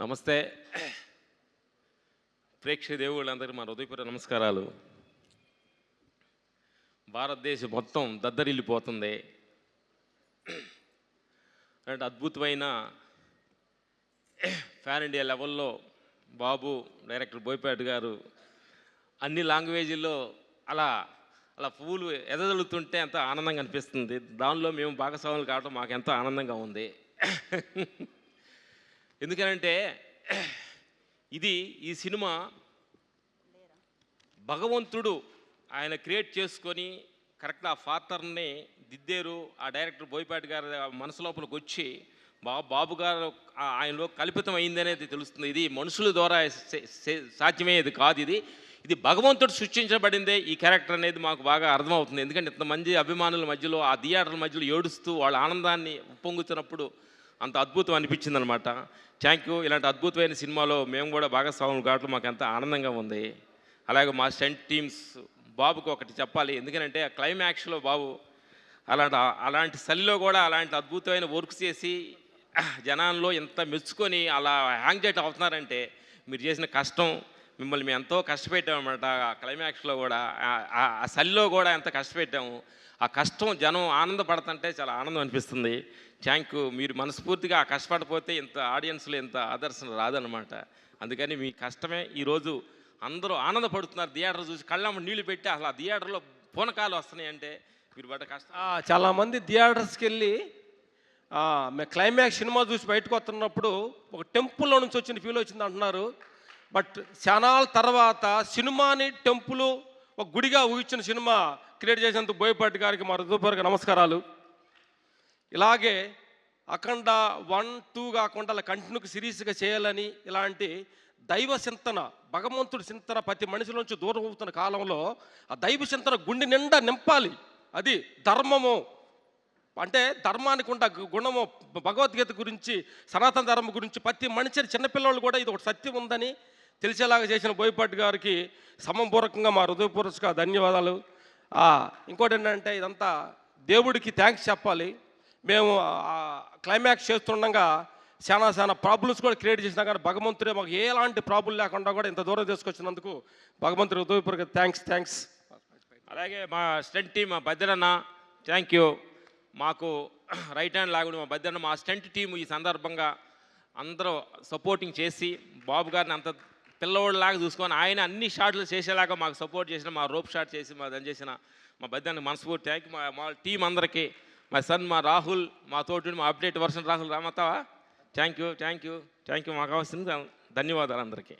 నమస్తే ప్రేక్షక దేవుళ్ళందరికీ మా హృదయపూర్వక నమస్కారాలు. భారతదేశం మొత్తం దద్దరిల్లిపోతుంది. అంటే అద్భుతమైన ఫ్యాన్ ఇండియా లెవెల్లో బాబు డైరెక్టర్ బోయపాటి గారు అన్ని లాంగ్వేజీల్లో అలా అలా పువ్వులు ఎదజల్లుతుంటే ఎంతో ఆనందంగా అనిపిస్తుంది. దానిలో మేము భాగస్వాములు కావడం మాకు ఎంతో ఆనందంగా ఉంది. ఎందుకనంటే ఈ సినిమా భగవంతుడు ఆయన క్రియేట్ చేసుకొని కరెక్ట్ ఆ ఫాదర్ని దిద్దేరు. ఆ డైరెక్టర్ బోయపాటి గారి మనసు లోపలికి వచ్చి బాబు గారు ఆయనలో కల్పితం అయిందనేది తెలుస్తుంది. ఇది మనుషుల ద్వారా సాధ్యమయ్యేది కాదు. ఇది భగవంతుడు సృష్టించబడిందే ఈ క్యారెక్టర్ అనేది మాకు బాగా అర్థమవుతుంది. ఎందుకంటే ఇంతమంది అభిమానుల మధ్యలో ఆ థియేటర్ల మధ్యలో ఏడుస్తూ వాళ్ళ ఆనందాన్ని ఉప్పొంగుతున్నప్పుడు అంత అద్భుతం అనిపించింది అనమాట. Thank you. ఇలాంటి అద్భుతమైన సినిమాలో మేము కూడా భాగస్వాములు కావడం మాకు ఎంత ఆనందంగా ఉంది. అలాగే మా స్టంట్ టీమ్స్ బాబుకి ఒకటి చెప్పాలి. ఎందుకంటే ఆ క్లైమాక్స్లో బాబు అలాంటి చలిలో కూడా అలాంటి అద్భుతమైన వర్క్ చేసి జనాల్లో ఎంత మెచ్చుకొని అలా హ్యాంగ్ చేయటం అవుతున్నారంటే మీరు చేసిన కష్టం, మిమ్మల్ని మేము ఎంతో కష్టపెట్టామన్నమాట. ఆ క్లైమాక్స్లో కూడా ఆ చలిలో కూడా ఎంత కష్టపెట్టాము. ఆ కష్టం జనం ఆనందపడుతుంటే చాలా ఆనందం అనిపిస్తుంది. Thank you. మీరు మనస్ఫూర్తిగా ఆ కష్టపడిపోతే ఇంత ఆడియన్స్లో ఇంత ఆదర్శన రాదనమాట. అందుకని మీ కష్టమే ఈరోజు అందరూ ఆనందపడుతున్నారు. థియేటర్ చూసి కళ్ళమ్మ నీళ్లు పెట్టి అసలు ఆ థియేటర్లో పూనకాలు వస్తున్నాయి అంటే మీరు పడ్డ కష్టం. చాలామంది థియేటర్స్కి వెళ్ళి మేము క్లైమాక్స్ సినిమా చూసి బయటకు వస్తున్నప్పుడు ఒక టెంపుల్లో నుంచి వచ్చిన ఫీల్ వచ్చింది అంటున్నారు. బట్ చానాల తర్వాత సినిమాని టెంపుల్ ఒక గుడిగా ఊహించిన సినిమా క్రియేట్ చేసినందుకు బోయపాటి గారికి మా హృదయపూర్వక నమస్కారాలు. ఇలాగే అఖండ 1, 2 కాకుండా అలా కంటిన్యూగా సిరీస్గా చేయాలని ఇలాంటి దైవ చింతన, భగవంతుడి చింతన ప్రతి మనిషిలోంచి దూరం అవుతున్న కాలంలో ఆ దైవ చింతన గుండె నిండా నింపాలి. అది ధర్మము అంటే ధర్మానికి ఉండ గుణము, భగవద్గీత గురించి, సనాతన ధర్మం గురించి ప్రతి మనిషి చిన్నపిల్లలు కూడా ఇది ఒక సత్యం ఉందని తెలిసేలాగా చేసిన బోయపాటి గారికి సమపూర్వకంగా మా హృదయపూర్వక ధన్యవాదాలు. ఇంకోటి ఏంటంటే ఇదంతా దేవుడికి థ్యాంక్స్ చెప్పాలి. మేము క్లైమాక్స్ చేస్తుండగా చాలా ప్రాబ్లమ్స్ కూడా క్రియేట్ చేసినా కానీ భగవంతుడే మాకు ఎలాంటి ప్రాబ్లం లేకుండా కూడా ఇంత దూరం తీసుకొచ్చినందుకు భగవంతుడి హృదయపూర్వక థ్యాంక్స్. అలాగే మా స్టంట్ టీం మా బద్దరన్న థ్యాంక్ యూ. మాకు రైట్ హ్యాండ్ లాగుండి మా బద్దరన్న, మా స్టంట్ టీం ఈ సందర్భంగా అందరూ సపోర్టింగ్ చేసి బాబు గారిని అంత పిల్లవాడిలాగా చూసుకొని ఆయన అన్ని షాట్లు చేసేలాగా మాకు సపోర్ట్ చేసిన, మా రోప్ షాట్ చేసి మా దాన్ని చేసిన మా బద్దరన్న మనస్ఫూర్తి థ్యాంక్ యూ. మా టీం అందరికీ, మా సన్ మా రాహుల్, మా తోటి మా అప్డేట్ వర్షన్ రాహుల్ రామతావా థ్యాంక్ యూ. మాకు కావాల్సింది ధన్యవాదాలు అందరికీ.